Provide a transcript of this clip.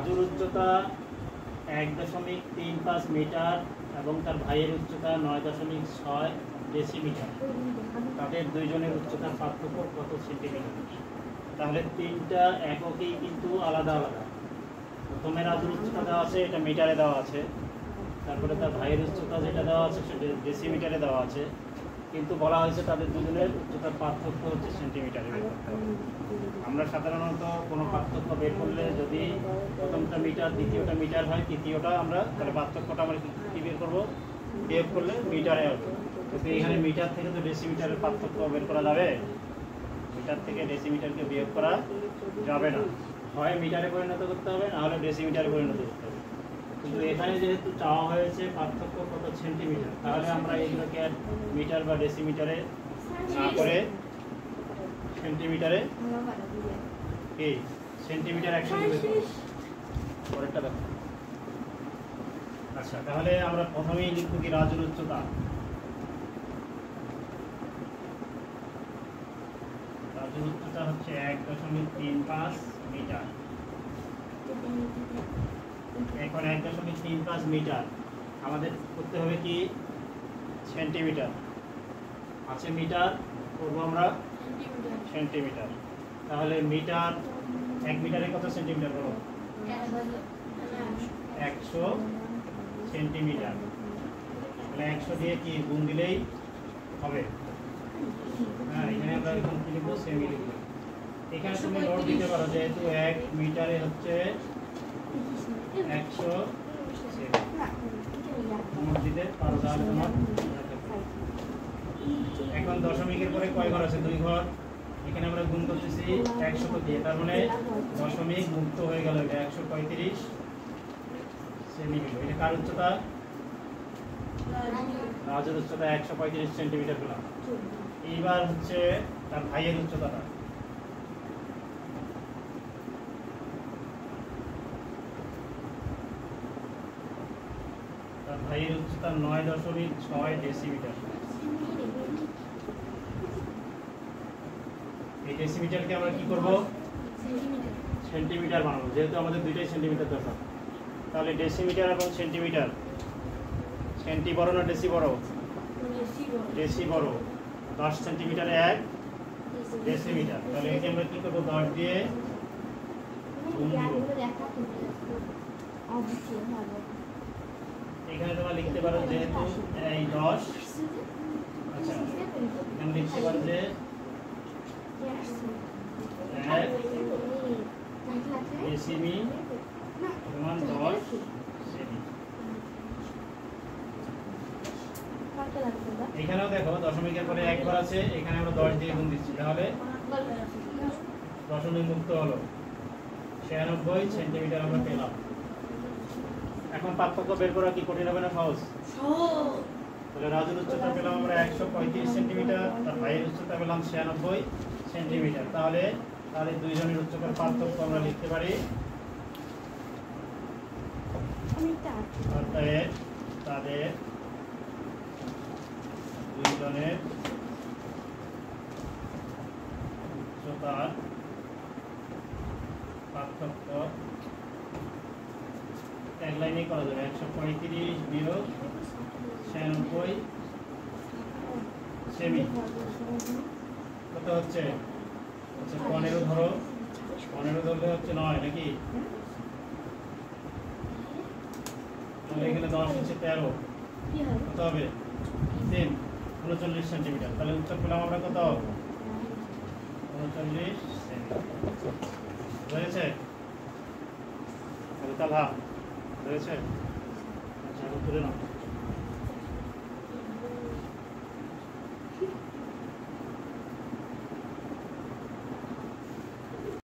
রাজুর উচ্চতা 1.35 মিটার এবং তার ভাইয়ের উচ্চতা 9.6 ডেসিমিটার। তাদের দুইজনের উচ্চতার পার্থক্য কত সেন্টিমিটার? তাহলে তিনটা এককই কিন্তু আলাদা আলাদা। প্রথমে রাজুর উচ্চতা দেওয়া আছে, এটা মিটারে দেওয়া আছে। তারপরে তার ভাইয়ের উচ্চতা যেটা দেওয়া আছে সেটা ডেসিমিটারে দেওয়া আছে, কিন্তু বলা হয়েছে তাদের দুজনের উচ্চতার পার্থক্য হচ্ছে সেন্টিমিটারে বের করতে হবে। আমরা সাধারণত কোনো পার্থক্য বের করলে যদি প্রথমটা মিটার, দ্বিতীয়টা মিটার হয়, তৃতীয়টা আমরা তাহলে পার্থক্যটা আমরা কী বের করবো? বিয়োগ করলে মিটারে হবে। কিন্তু এখানে মিটার থেকে তো ডেসিমিটারের পার্থক্য বের করা যাবে? মিটার থেকে ডেসিমিটারকে বিয়োগ করা যাবে না। হয় মিটারে পরিণত করতে হবে, নাহলে ডেসিমিটারে পরিণত করতে হবে। কিন্তু এখানে যেহেতু চাওয়া হয়েছে পার্থক্য কত সেন্টিমিটার, তাহলে আমরা এইগুলোকে আর মিটার বা ডেসিমিটারে না করে সেন্টিমিটারে এই সেন্টিমিটার একসঙ্গে বের করব। পরেরটা দেখো। আচ্ছা, তাহলে আমরা প্রথমেই লিখব কি রাজুর উচ্চতা। রাজুর উচ্চতা হচ্ছে 1.35 মিটার। এখন 1.35 মিটার আমাদের করতে হবে কি সেন্টিমিটার। আছে মিটার, করবো আমরা সেন্টিমিটার। তাহলে মিটার, 1 মিটারে কত সেন্টিমিটার বলো? 100 সেন্টিমিটার। তাহলে 100 দিয়ে কি গুণ দিলেই হবে? হ্যাঁ, এখানে আমরা এখন কি লিখবো? সেমি লিখবো। এখানে তুমি নোট দিতে পারো, যেহেতু 1 মিটারে হচ্ছে 100 সেমি। নোট দিতে পারো, তাহলে তোমার। এখন দশমিকের পরে কয় ঘর আছে? 2 ঘর। এখানে আমরা গুণ করতেছি 100 দিয়ে, তার মানে দশমিক মুক্ত হয়ে গেল। এটা 135 সেমি হলো। এটা কার উচ্চতা? রাজুর উচ্চতা 135 সেন্টিমিটার পেলাম। এইবার হচ্ছে তার ভাইয়ের উচ্চতাটা। তার ভাইয়ের উচ্চতা 9.6 ডেসিমিটার। এই ডেসিমিটারকে আমরা কি করব? সেন্টিমিটার বানাবো, যেহেতু আমাদের দুইটাই সেন্টিমিটার দরকার। তাহলে ডেসিমিটার এবং সেন্টিমিটার, সেন্টি বড় না ডেসি বড়? ডেসি বড়। 10 সেন্টিমিটারে 1 ডেসিমিটার। তাহলে একে আমরা কি করবো? 10 দিয়ে গুণ দিব। এখানে তোমরা লিখতে পারো যেহেতু এই 10, আচ্ছা এখানে লিখতে পারো যে 1 ডেসিমি সমান 10 সেমি। এখানেও দেখো দশমিকের পরে 1 ঘর আছে, এখানে আমরা 10 দিয়ে গুণ দিচ্ছি, তাহলে দশমিক মুক্ত হলো। 96 সেন্টিমিটার আমরা পেলাম। এখন পার্থক্য বের করা কি কঠিন হবে না সহজ? তাহলে রাজুর উচ্চতা পেলাম আমরা 135 সেন্টিমিটার, তার ভাইয়ের উচ্চতা পেলাম 96 সেন্টিমিটার। তাহলে দুইজনের উচ্চতার পার্থক্য আমরা লিখতে পারি তাদের দুইজনের উচ্চতার পার্থক্য এক লাইনে করা যাবে। 135 বিয়োগ 96 সেমি কত হচ্ছে? 15 ধরো। 15 ধরলে হচ্ছে 9 নাকি? তাহলে এখানে 10 হচ্ছে 13, কত হবে? 3 39 সেন্টিমিটার। তাহলে উত্তর পেলাম আমরা কত? 39 সেমি। হয়েছে? তাহলে হয়েছে? আচ্ছা, তুলে নাও।